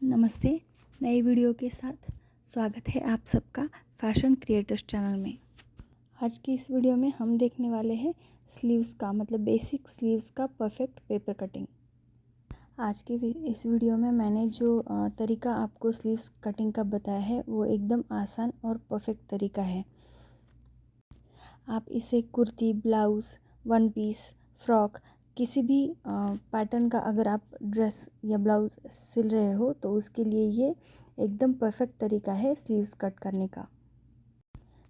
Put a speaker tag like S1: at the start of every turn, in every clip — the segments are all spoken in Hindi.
S1: नमस्ते। नई वीडियो के साथ स्वागत है आप सबका फैशन क्रिएटर्स चैनल में। आज की इस वीडियो में हम देखने वाले हैं स्लीव्स का मतलब बेसिक स्लीव्स का परफेक्ट पेपर कटिंग। आज की इस वीडियो में मैंने जो तरीका आपको स्लीव्स कटिंग का बताया है वो एकदम आसान और परफेक्ट तरीका है। आप इसे kurti, blouse, one piece, frock किसी भी पैटर्न का अगर आप ड्रेस या ब्लाउज़ सिल रहे हो तो उसके लिए ये एकदम परफेक्ट तरीका है स्लीव्स कट करने का।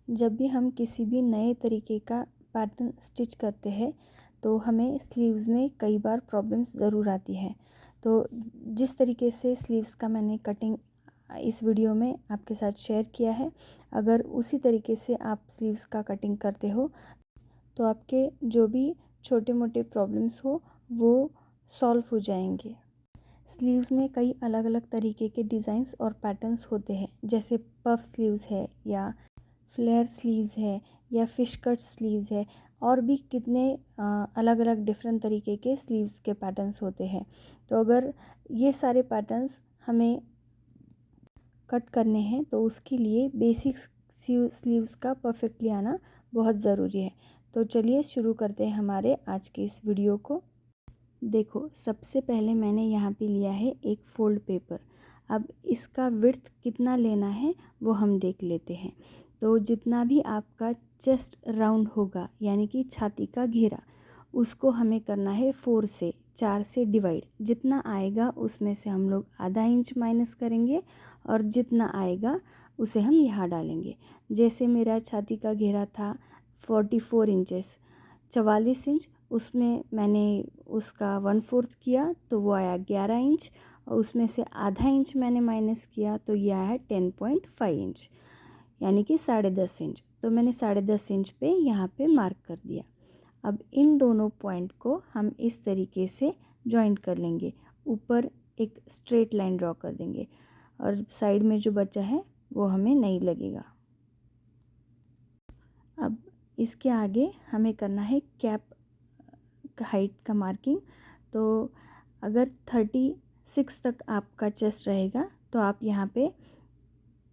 S1: जब भी हम किसी भी नए तरीके का पैटर्न स्टिच करते हैं तो हमें स्लीव्स में कई बार प्रॉब्लम्स ज़रूर आती है। तो जिस तरीके से स्लीव्स का मैंने कटिंग इस वीडियो में आपके साथ शेयर किया है, अगर उसी तरीके से आप स्लीव्स का कटिंग करते हो तो आपके जो भी छोटे मोटे प्रॉब्लम्स हो वो सॉल्व हो जाएंगे। स्लीव्स में कई अलग अलग तरीके के डिज़ाइंस और पैटर्न्स होते हैं, जैसे पफ स्लीव्स है या फ्लेयर स्लीव्स है या फिश कट स्लीव्स है और भी कितने अलग अलग डिफरेंट तरीके के स्लीव्स के पैटर्न्स होते हैं। तो अगर ये सारे पैटर्न्स हमें कट करने हैं तो उसके लिए बेसिक स्लीव्स का परफेक्टली आना बहुत ज़रूरी है। तो चलिए शुरू करते हैं हमारे आज के इस वीडियो को। देखो, सबसे पहले मैंने यहाँ पे लिया है एक फोल्ड पेपर। अब इसका विड्थ कितना लेना है वो हम देख लेते हैं। तो जितना भी आपका चेस्ट राउंड होगा यानी कि छाती का घेरा, उसको हमें करना है 4 से डिवाइड। जितना आएगा उसमें से हम लोग आधा इंच माइनस करेंगे और जितना आएगा उसे हम यहाँ डालेंगे। जैसे मेरा छाती का घेरा था 44 इंचेस, 44 इंच, उसमें मैंने उसका 1/4 किया तो वो आया 11 इंच और उसमें से आधा इंच मैंने माइनस किया तो यह आया 10.5 इंच यानी कि 10.5 इंच। तो मैंने 10.5 इंच पे यहाँ पे मार्क कर दिया। अब इन दोनों पॉइंट को हम इस तरीके से जॉइंट कर लेंगे। ऊपर एक स्ट्रेट लाइन ड्रॉ कर देंगे और साइड में जो बचा है वो हमें नहीं लगेगा। अब इसके आगे हमें करना है कैप हाइट का मार्किंग। तो अगर 36 तक आपका चेस्ट रहेगा तो आप यहाँ पे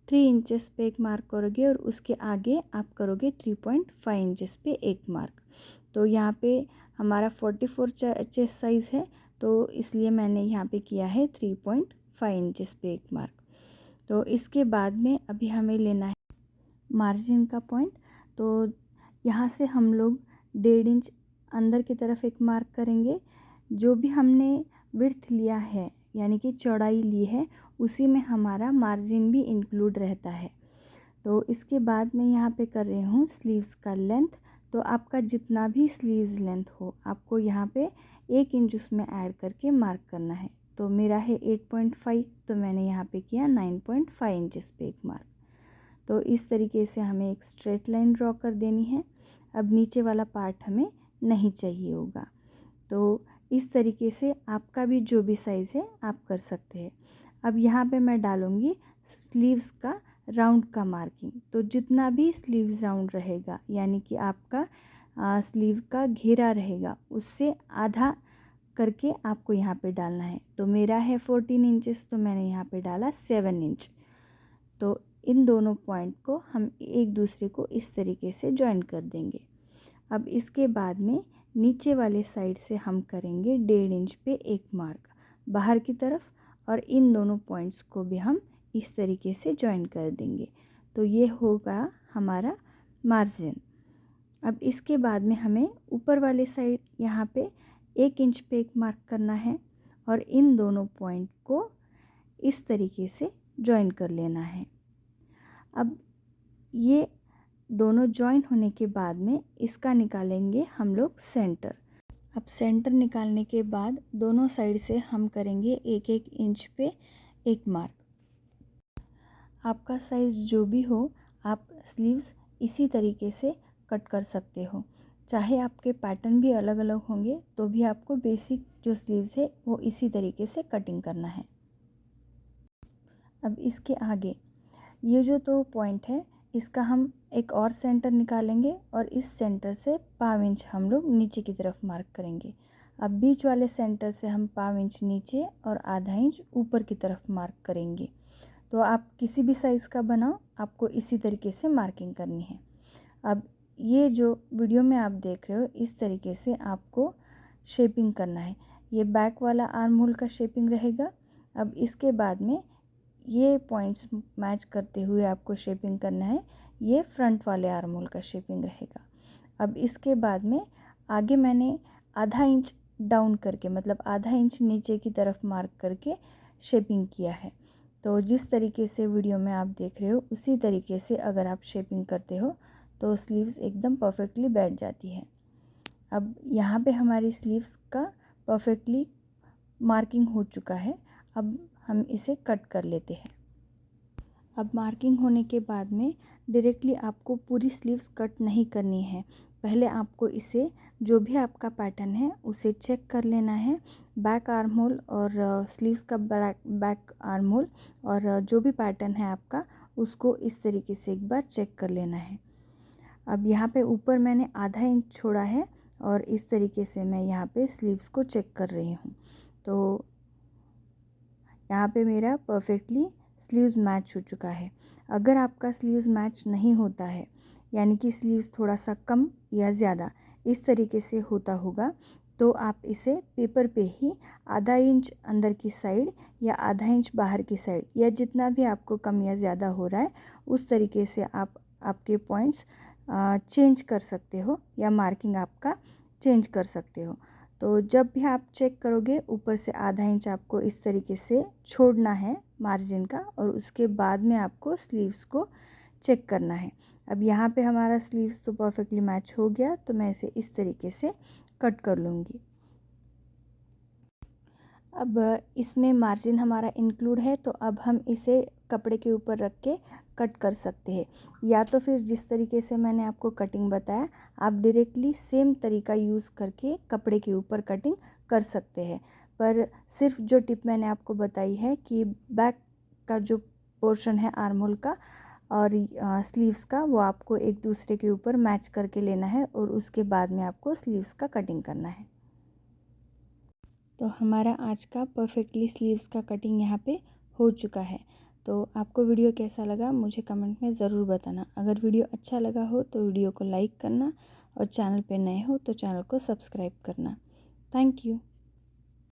S1: 3 इंचेस पे एक मार्क करोगे और उसके आगे आप करोगे 3.5 इंचेस पे एक मार्क। तो यहाँ पे हमारा 44 चेस्ट साइज़ है तो इसलिए मैंने यहाँ पे किया है 3.5 इंचेस पे एक मार्क। तो इसके बाद में अभी हमें लेना है मार्जिन का पॉइंट। तो यहाँ से हम लोग 1.5 इंच अंदर की तरफ एक मार्क करेंगे। जो भी हमने विड्थ लिया है यानी कि चौड़ाई ली है उसी में हमारा मार्जिन भी इंक्लूड रहता है। तो इसके बाद मैं यहाँ पे कर रही हूँ स्लीव्स का लेंथ। तो आपका जितना भी स्लीव्स लेंथ हो आपको यहाँ पे 1 इंच उसमें ऐड करके मार्क करना है। तो मेरा है 8.5 तो मैंने यहाँ पे किया 9.5 इंचेस पे एक मार्क। तो इस तरीके से हमें एक स्ट्रेट लाइन ड्रॉ कर देनी है। अब नीचे वाला पार्ट हमें नहीं चाहिए होगा। तो इस तरीके से आपका भी जो भी साइज़ है आप कर सकते हैं। अब यहाँ पे मैं डालूँगी स्लीव्स का राउंड का मार्किंग। तो जितना भी स्लीव्स राउंड रहेगा यानी कि आपका स्लीव का घेरा रहेगा उससे आधा करके आपको यहाँ पे डालना है। तो मेरा है 14 इंचेस तो मैंने यहाँ पे डाला 7 इंच। तो इन दोनों पॉइंट को हम एक दूसरे को इस तरीके से जॉइन कर देंगे। अब इसके बाद में नीचे वाले साइड से हम करेंगे 1.5 इंच पे एक मार्क बाहर की तरफ और इन दोनों पॉइंट्स को भी हम इस तरीके से जॉइन कर देंगे। तो ये होगा हमारा मार्जिन। अब इसके बाद में हमें ऊपर वाले साइड यहाँ पे 1 इंच पे एक मार्क करना है और इन दोनों पॉइंट को इस तरीके से जॉइन कर लेना है। अब ये दोनों जॉइन होने के बाद में इसका निकालेंगे हम लोग सेंटर। अब सेंटर निकालने के बाद दोनों साइड से हम करेंगे 1-1 इंच पे एक मार्क। आपका साइज़ जो भी हो आप स्लीव्स इसी तरीके से कट कर सकते हो। चाहे आपके पैटर्न भी अलग अलग होंगे तो भी आपको बेसिक जो स्लीव्स है वो इसी तरीके से कटिंग करना है। अब इसके आगे ये जो 2 पॉइंट है इसका हम एक और सेंटर निकालेंगे और इस सेंटर से 1/5 इंच हम लोग नीचे की तरफ मार्क करेंगे। अब बीच वाले सेंटर से हम 1/4 इंच नीचे और आधा इंच ऊपर की तरफ मार्क करेंगे। तो आप किसी भी साइज़ का बनाओ, आपको इसी तरीके से मार्किंग करनी है। अब ये जो वीडियो में आप देख रहे हो, इस तरीके से आपको शेपिंग करना है। ये बैक वाला आर्म होल का शेपिंग रहेगा। अब इसके बाद में ये पॉइंट्स मैच करते हुए आपको शेपिंग करना है। ये फ्रंट वाले आर्म होल का शेपिंग रहेगा। अब इसके बाद में आगे मैंने आधा इंच डाउन करके, मतलब आधा इंच नीचे की तरफ मार्क करके शेपिंग किया है। तो जिस तरीके से वीडियो में आप देख रहे हो, उसी तरीके से अगर आप शेपिंग करते हो तो स्लीव्स एकदम परफेक्टली बैठ जाती है। अब यहाँ पे हमारी स्लीव्स का परफेक्टली मार्किंग हो चुका है। अब हम इसे कट कर लेते हैं। अब मार्किंग होने के बाद में डायरेक्टली आपको पूरी स्लीव्स कट नहीं करनी है। पहले आपको इसे, जो भी आपका पैटर्न है उसे चेक कर लेना है। बैक आर्म होल और स्लीव्स का बैक आर्म होल और जो भी पैटर्न है आपका, उसको इस तरीके से एक बार चेक कर लेना है। अब यहाँ पे ऊपर मैंने आधा इंच छोड़ा है और इस तरीके से मैं यहाँ पे स्लीव्स को चेक कर रही हूँ। तो यहाँ पे मेरा परफेक्टली स्लीव्स मैच हो चुका है। अगर आपका स्लीव्स मैच नहीं होता है, यानी कि स्लीव्स थोड़ा सा कम या ज़्यादा इस तरीके से होता होगा, तो आप इसे पेपर पे ही आधा इंच अंदर की साइड या आधा इंच बाहर की साइड, या जितना भी आपको कम या ज़्यादा हो रहा है उस तरीके से आप आपके पॉइंट्स चेंज कर सकते हो या मार्किंग आपका चेंज कर सकते हो। तो जब भी आप चेक करोगे, ऊपर से आधा इंच आपको इस तरीके से छोड़ना है मार्जिन का, और उसके बाद में आपको स्लीव्स को चेक करना है। अब यहाँ पे हमारा स्लीव्स तो परफेक्टली मैच हो गया, तो मैं इसे इस तरीके से कट कर लूँगी। अब इसमें मार्जिन हमारा इंक्लूड है, तो अब हम इसे कपड़े के ऊपर रख के कट कर सकते हैं। या तो फिर जिस तरीके से मैंने आपको कटिंग बताया, आप डायरेक्टली सेम तरीका यूज़ करके कपड़े के ऊपर कटिंग कर सकते हैं। पर सिर्फ जो टिप मैंने आपको बताई है कि बैक का जो पोर्शन है आर्म होल का और स्लीव्स का, वो आपको एक दूसरे के ऊपर मैच करके लेना है और उसके बाद में आपको स्लीव्स का कटिंग करना है। तो हमारा आज का परफेक्टली स्लीव्स का कटिंग यहाँ पे हो चुका है। तो आपको वीडियो कैसा लगा मुझे कमेंट में ज़रूर बताना। अगर वीडियो अच्छा लगा हो तो वीडियो को लाइक करना और चैनल पे नए हो तो चैनल को सब्सक्राइब करना। Thank you.